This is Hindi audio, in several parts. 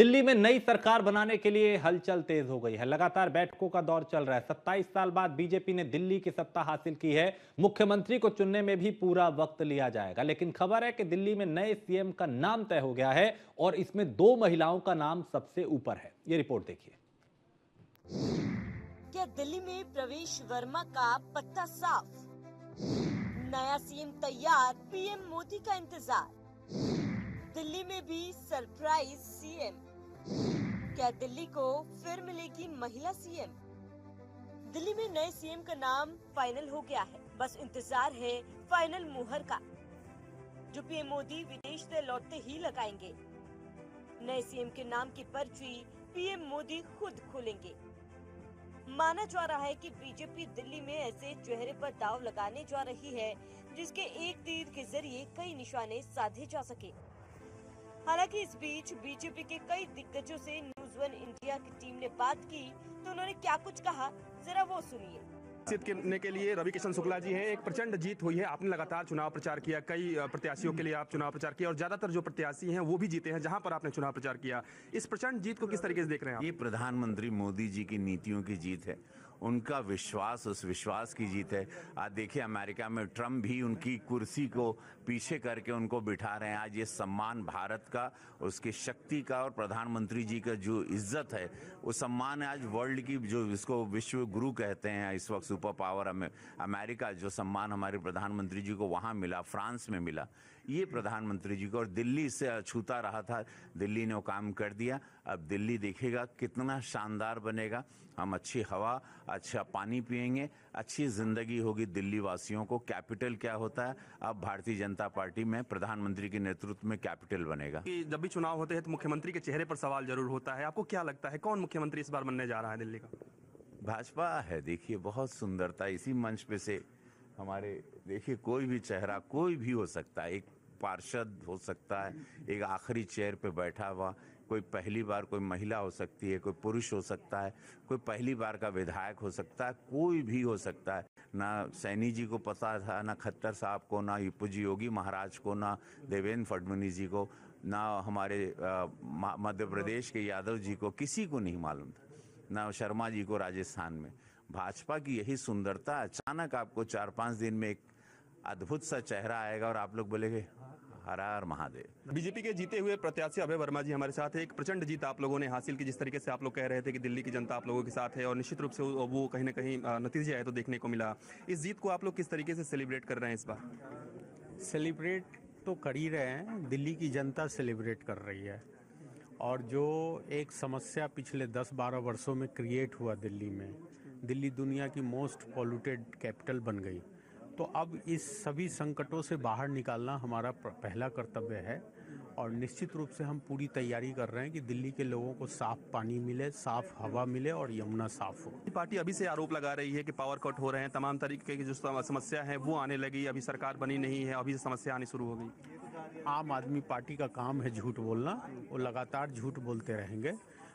दिल्ली में नई सरकार बनाने के लिए हलचल तेज हो गई है। लगातार बैठकों का दौर चल रहा है। 27 साल बाद बीजेपी ने दिल्ली की सत्ता हासिल की है। मुख्यमंत्री को चुनने में भी पूरा वक्त लिया जाएगा, लेकिन खबर है कि दिल्ली में नए सीएम का नाम तय हो गया है और इसमें 2 महिलाओं का नाम सबसे ऊपर है। ये रिपोर्ट देखिए। क्या दिल्ली में प्रवेश वर्मा का पत्ता साफ? नया सीएम तैयार, पीएम मोदी का इंतजार। दिल्ली में भी सरप्राइज सीएम। क्या दिल्ली को फिर मिलेगी महिला सीएम? दिल्ली में नए सीएम का नाम फाइनल हो गया है, बस इंतजार है फाइनल मुहर का, जो पीएम मोदी विदेश से लौटते ही लगाएंगे। नए सीएम के नाम की पर्ची पीएम मोदी खुद खोलेंगे। माना जा रहा है कि बीजेपी दिल्ली में ऐसे चेहरे पर दांव लगाने जा रही है जिसके एक तीर के जरिए कई निशाने साधे जा सके। हालांकि इस बीच बीजेपी के कई दिग्गजों से न्यूज वन इंडिया की टीम ने बात की, तो उन्होंने क्या कुछ कहा, जरा वो सुनिए। करने के लिए रवि किशन शुक्ला जी हैं। एक प्रचंड जीत हुई है। आपने लगातार चुनाव प्रचार किया, कई प्रत्याशियों के लिए आप चुनाव प्रचार किया और ज्यादातर जो प्रत्याशी हैं वो भी जीते हैं जहां पर आपने चुनाव प्रचार किया। इस प्रचंड जीत को किस तरीके से देख रहे हैं आप? ये प्रधानमंत्री मोदी जी की नीतियों की जीत है, उनका विश्वास, उस विश्वास की जीत है। आज देखिए अमेरिका में ट्रम्प भी उनकी कुर्सी को पीछे करके उनको बिठा रहे हैं। आज ये सम्मान भारत का, उसकी शक्ति का और प्रधानमंत्री जी का जो इज्जत है, वो सम्मान है आज वर्ल्ड की, जो इसको विश्व गुरु कहते हैं इस वक्त, सुपर पावर अमेरिका, जो सम्मान हमारे प्रधानमंत्री जी को वहाँ मिला, फ्रांस में मिला, ये प्रधानमंत्री जी को। और दिल्ली इससे अछूता रहा था, दिल्ली ने वो काम कर दिया। अब दिल्ली देखेगा कितना शानदार बनेगा। हम अच्छी हवा, अच्छा पानी पिएंगे, अच्छी जिंदगी होगी दिल्ली वासियों को। कैपिटल क्या होता है, अब भारतीय जनता पार्टी में प्रधानमंत्री के नेतृत्व में कैपिटल बनेगा। जब भी चुनाव होते हैं तो मुख्यमंत्री के चेहरे पर सवाल जरूर होता है। आपको क्या लगता है कौन मुख्यमंत्री इस बार बनने जा रहा है दिल्ली का? भाजपा है। देखिए बहुत सुंदरता इसी मंच पे से हमारे, देखिए कोई भी चेहरा कोई भी हो सकता है, एक पार्षद हो सकता है, एक आखिरी चेयर पे बैठा हुआ, कोई पहली बार कोई महिला हो सकती है, कोई पुरुष हो सकता है, कोई पहली बार का विधायक हो सकता है, कोई भी हो सकता है। ना सैनी जी को पता था, ना खट्टर साहब को, ना पूज्य योगी महाराज को, ना देवेंद्र फडणवीस जी को, ना हमारे मध्य प्रदेश के यादव जी को, किसी को नहीं मालूम था, ना शर्मा जी को राजस्थान में। भाजपा की यही सुंदरता, अचानक आपको 4-5 दिन में एक अद्भुत सा चेहरा आएगा और आप लोग बोलेंगे हर हर महादेव। बीजेपी के जीते हुए प्रत्याशी अभय वर्मा जी हमारे साथ है। एक प्रचंड जीत आप लोगों ने हासिल की, जिस तरीके से आप लोग कह रहे थे कि दिल्ली की जनता आप लोगों के साथ है और निश्चित रूप से वो कहीं ना कहीं नतीजे आए तो देखने को मिला। इस जीत को आप लोग किस तरीके से सेलिब्रेट कर रहे हैं इस बार? सेलिब्रेट तो कर ही रहे हैं, दिल्ली की जनता सेलिब्रेट कर रही है। और जो एक समस्या पिछले 10-12 वर्षों में क्रिएट हुआ दिल्ली में, दिल्ली दुनिया की मोस्ट पॉल्यूटेड कैपिटल बन गई, तो अब इस सभी संकटों से बाहर निकालना हमारा पहला कर्तव्य है। और निश्चित रूप से हम पूरी तैयारी कर रहे हैं कि दिल्ली के लोगों को साफ पानी मिले, साफ हवा मिले और यमुना साफ हो। पार्टी अभी से आरोप लगा रही है कि पावर कट हो रहे हैं, तमाम तरीके की जो समस्या है वो आने लगी, अभी सरकार बनी नहीं है, अभी से समस्या आनी शुरू हो गई। आम आदमी पार्टी का काम है झूठ बोलना, वो लगातार झूठ बोलते रहेंगे।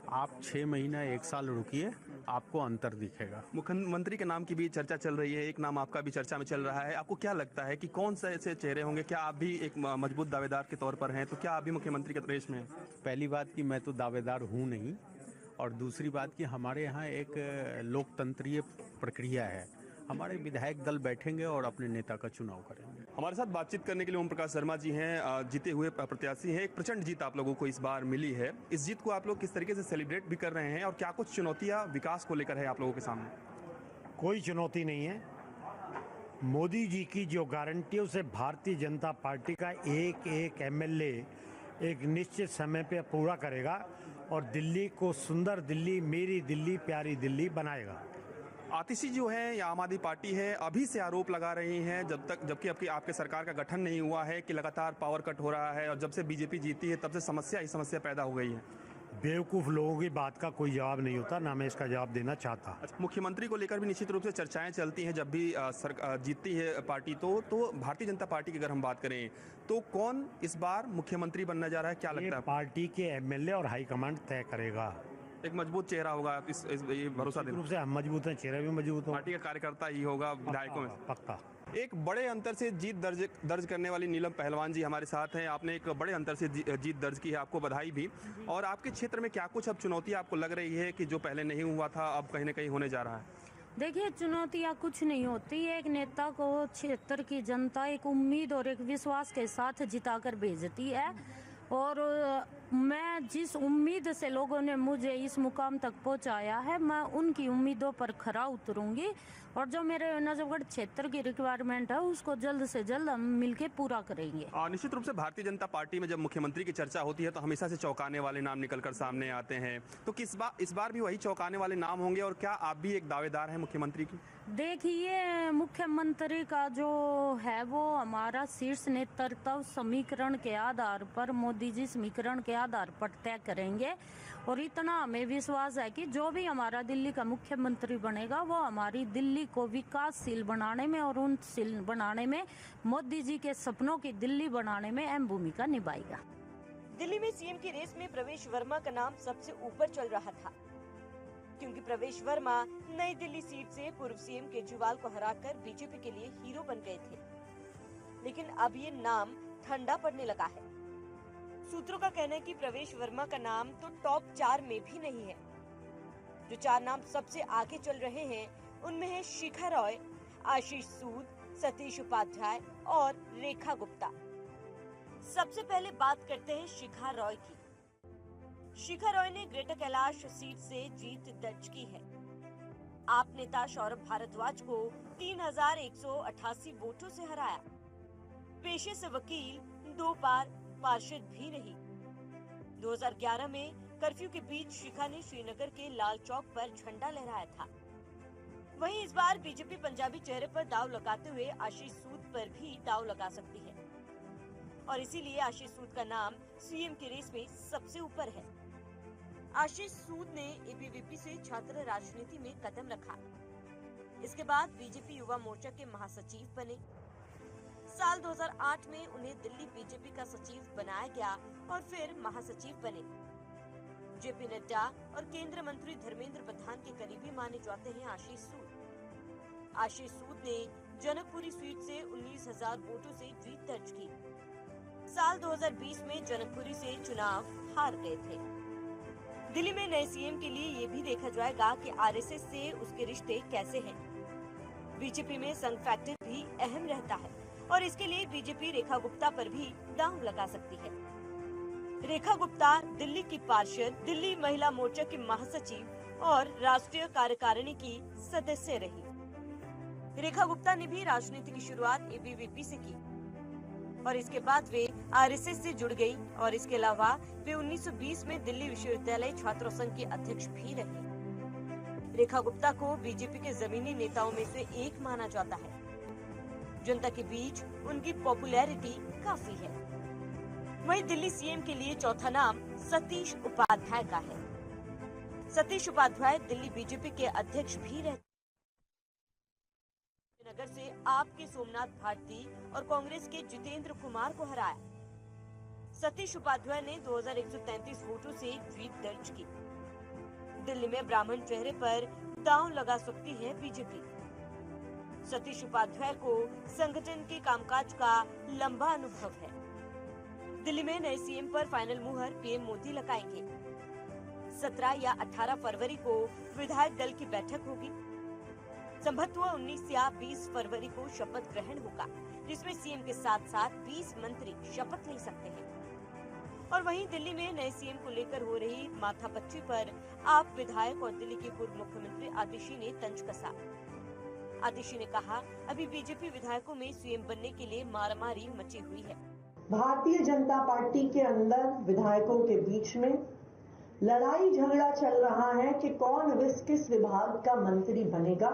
आप 6 महीना 1 साल रुकिए, आपको अंतर दिखेगा। मुख्यमंत्री के नाम की भी चर्चा चल रही है, एक नाम आपका भी चर्चा में चल रहा है। आपको क्या लगता है कि कौन से ऐसे चेहरे होंगे? क्या आप भी एक मजबूत दावेदार के तौर पर हैं, तो क्या आप भी मुख्यमंत्री के रेस में हैं? पहली बात कि मैं तो दावेदार हूँ नहीं, और दूसरी बात कि हमारे यहाँ एक लोकतंत्रीय प्रक्रिया है। हमारे विधायक दल बैठेंगे और अपने नेता का चुनाव करेंगे। हमारे साथ बातचीत करने के लिए ओम प्रकाश शर्मा जी हैं, जीते हुए प्रत्याशी हैं। एक प्रचंड जीत आप लोगों को इस बार मिली है। इस जीत को आप लोग किस तरीके से सेलिब्रेट भी कर रहे हैं और क्या कुछ चुनौतियां विकास को लेकर है आप लोगों के सामने? कोई चुनौती नहीं है। मोदी जी की जो गारंटियों से भारतीय जनता पार्टी का एक एक एमएलए एक निश्चित समय पे पूरा करेगा और दिल्ली को सुंदर दिल्ली, मेरी दिल्ली, प्यारी दिल्ली बनाएगा। आतिशी जो है या आम आदमी पार्टी है, अभी से आरोप लगा रही हैं जबकि आपके सरकार का गठन नहीं हुआ है, कि लगातार पावर कट हो रहा है और जब से बीजेपी जीती है तब से समस्या ही समस्या पैदा हो गई है। बेवकूफ़ लोगों की बात का कोई जवाब नहीं होता, ना मैं इसका जवाब देना चाहता। मुख्यमंत्री को लेकर भी निश्चित रूप से चर्चाएं चलती हैं जब भी जीतती है पार्टी। तो भारतीय जनता पार्टी की अगर हम बात करें तो कौन इस बार मुख्यमंत्री बनने जा रहा है, क्या लगता है? पार्टी के एमएलए और हाईकमांड तय करेगा। एक मजबूत चेहरा होगा, इस भरोसा रूप से हम मजबूत हैं, चेहरा भी मजबूत हो, पार्टी का कार्यकर्ता ही होगा विधायकों में। पक्का। एक बड़े अंतर से जीत दर्ज करने वाली नीलम पहलवान जी हमारे साथ हैं। आपने एक बड़े अंतर से जीत दर्ज की है, आपको बधाई भी। और आपके क्षेत्र में क्या कुछ अब चुनौती आपको लग रही है कि जो पहले नहीं हुआ था अब कहीं ना कहीं होने जा रहा है? देखिए, चुनौतियाँ कुछ नहीं होती। एक नेता को क्षेत्र की जनता एक उम्मीद और एक विश्वास के साथ जिताकर भेजती है, और मैं जिस उम्मीद से लोगों ने मुझे इस मुकाम तक पहुंचाया है, मैं उनकी उम्मीदों पर खरा उतरूंगी, और जो मेरे नजफगढ़ क्षेत्र की रिक्वायरमेंट है उसको जल्द से जल्द हम मिलके पूरा करेंगे। निश्चित रूप से भारतीय जनता पार्टी में जब मुख्यमंत्री की चर्चा होती है तो हमेशा से चौंकाने वाले नाम निकलकर सामने आते हैं, तो इस बार भी वही चौंकाने वाले नाम होंगे, और क्या आप भी एक दावेदार हैं मुख्यमंत्री की? देखिए, मुख्यमंत्री का जो है वो हमारा शीर्ष नेतृत्व समीकरण के आधार पर, मोदी जी समीकरण के आधार पर तय करेंगे, और इतना हमें विश्वास है कि जो भी हमारा दिल्ली का मुख्यमंत्री बनेगा वो हमारी दिल्ली को विकासशील बनाने में और उन्नतशील बनाने में, मोदी जी के सपनों की दिल्ली बनाने में अहम भूमिका निभाएगा। दिल्ली में सीएम की रेस में प्रवेश वर्मा का नाम सबसे ऊपर चल रहा था, क्योंकि प्रवेश वर्मा नई दिल्ली सीट से पूर्व सीएम केजरीवाल को हराकर बीजेपी के लिए हीरो बन गए थे। लेकिन अब ये नाम ठंडा पड़ने लगा है। सूत्रों का कहना है कि प्रवेश वर्मा का नाम तो टॉप 4 में भी नहीं है। जो 4 नाम सबसे आगे चल रहे हैं उनमें है शिखा रॉय, आशीष सूद, सतीश उपाध्याय और रेखा गुप्ता। सबसे पहले बात करते हैं शिखा रॉय की। शिखा रॉय ने ग्रेटर कैलाश सीट से जीत दर्ज की है। आप नेता सौरभ भारद्वाज को 3188 वोटों से हराया। पेशे से वकील, 2 बार पार्षद भी रही। 2011 में कर्फ्यू के बीच शिखा ने श्रीनगर के लाल चौक पर झंडा लहराया था। वहीं इस बार बीजेपी पंजाबी चेहरे पर दाव लगाते हुए आशीष सूद पर भी दाव लगा सकती है, और इसीलिए आशीष सूद का नाम सीएम की रेस में सबसे ऊपर है। आशीष सूद ने एबीवीपी से छात्र राजनीति में कदम रखा। इसके बाद बीजेपी युवा मोर्चा के महासचिव बने। साल 2008 में उन्हें दिल्ली बीजेपी का सचिव बनाया गया और फिर महासचिव बने। जेपी नड्डा और केंद्रीय मंत्री धर्मेंद्र प्रधान के करीबी माने जाते हैं आशीष सूद। आशीष सूद ने जनकपुरी सीट से 19,000 वोटों से जीत दर्ज की। साल 2020 में जनकपुरी से चुनाव हार गए थे। दिल्ली में नए सीएम के लिए ये भी देखा जाएगा कि आरएसएस से उसके रिश्ते कैसे हैं। बीजेपी में संघ फैक्टर भी अहम रहता है, और इसके लिए बीजेपी रेखा गुप्ता पर भी दांव लगा सकती है। रेखा गुप्ता दिल्ली की पार्षद, दिल्ली महिला मोर्चा की महासचिव और राष्ट्रीय कार्यकारिणी की सदस्य रही। रेखा गुप्ता ने भी राजनीति की शुरुआत एबीवीपी से की, और इसके बाद वे आरएसएस से जुड़ गई, और इसके अलावा वे 1920 में दिल्ली विश्वविद्यालय छात्र संघ की अध्यक्ष भी रही। रेखा गुप्ता को बीजेपी के जमीनी नेताओं में से एक माना जाता है। जनता के बीच उनकी पॉपुलैरिटी काफी है। वहीं दिल्ली सीएम के लिए चौथा नाम सतीश उपाध्याय का है। सतीश उपाध्याय दिल्ली बीजेपी के अध्यक्ष भी रहे। नगर से आपके सोमनाथ भारती और कांग्रेस के जितेंद्र कुमार को हराया। सतीश उपाध्याय ने 2133 वोटों से जीत दर्ज की। दिल्ली में ब्राह्मण चेहरे पर दांव लगा सकती है बीजेपी। सतीश उपाध्याय को संगठन के कामकाज का लंबा अनुभव है। दिल्ली में नए सीएम पर फाइनल मुहर पीएम मोदी लगाएंगे। 17 या 18 फरवरी को विधायक दल की बैठक होगी। संभवतः 19 या 20 फरवरी को शपथ ग्रहण होगा, जिसमें सीएम के साथ साथ 20 मंत्री शपथ ले सकते हैं। और वहीं दिल्ली में नए सीएम को लेकर हो रही माथापच्ची पर आप विधायक और दिल्ली के पूर्व मुख्यमंत्री आतिशी ने तंज कसा। आतिशी ने कहा, अभी बीजेपी विधायकों में सीएम बनने के लिए मारामारी मची हुई है। भारतीय जनता पार्टी के अंदर विधायकों के बीच में लड़ाई झगड़ा चल रहा है कि कौन किस विभाग का मंत्री बनेगा,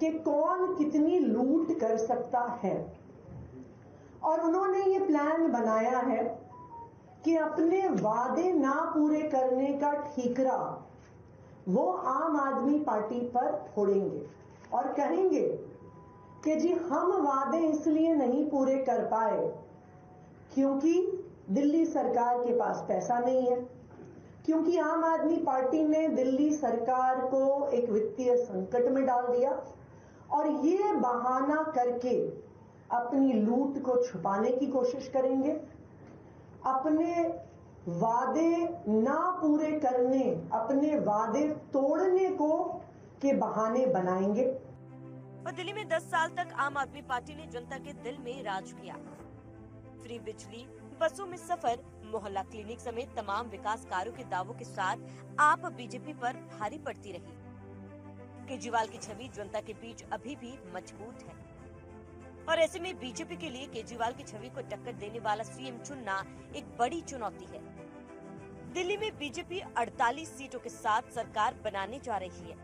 कि कौन कितनी लूट कर सकता है। और उन्होंने ये प्लान बनाया है कि अपने वादे ना पूरे करने का ठीकरा वो आम आदमी पार्टी पर फोड़ेंगे और कहेंगे कि जी हम वादे इसलिए नहीं पूरे कर पाए क्योंकि दिल्ली सरकार के पास पैसा नहीं है, क्योंकि आम आदमी पार्टी ने दिल्ली सरकार को एक वित्तीय संकट में डाल दिया और ये बहाना करके अपनी लूट को छुपाने की कोशिश करेंगे, अपने वादे ना पूरे करने, अपने वादे तोड़ने को के बहाने बनाएंगे। और दिल्ली में 10 साल तक आम आदमी पार्टी ने जनता के दिल में राज किया। फ्री बिजली, बसों में सफर, मोहल्ला क्लिनिक समेत तमाम विकास कार्यों के दावों के साथ आप बीजेपी पर भारी पड़ती रही। केजरीवाल की छवि जनता के बीच अभी भी मजबूत है और ऐसे में बीजेपी के लिए केजरीवाल की छवि को टक्कर देने वाला सीएम चुनना एक बड़ी चुनौती है। दिल्ली में बीजेपी 48 सीटों के साथ सरकार बनाने जा रही है,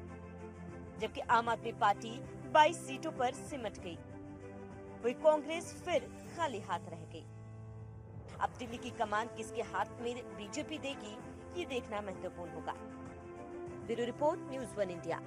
जबकि आम आदमी पार्टी 22 सीटों पर सिमट गई। वही कांग्रेस फिर खाली हाथ रह गई। अब दिल्ली की कमान किसके हाथ में बीजेपी देगी, ये देखना महत्वपूर्ण होगा। Bureau report, news 1 India.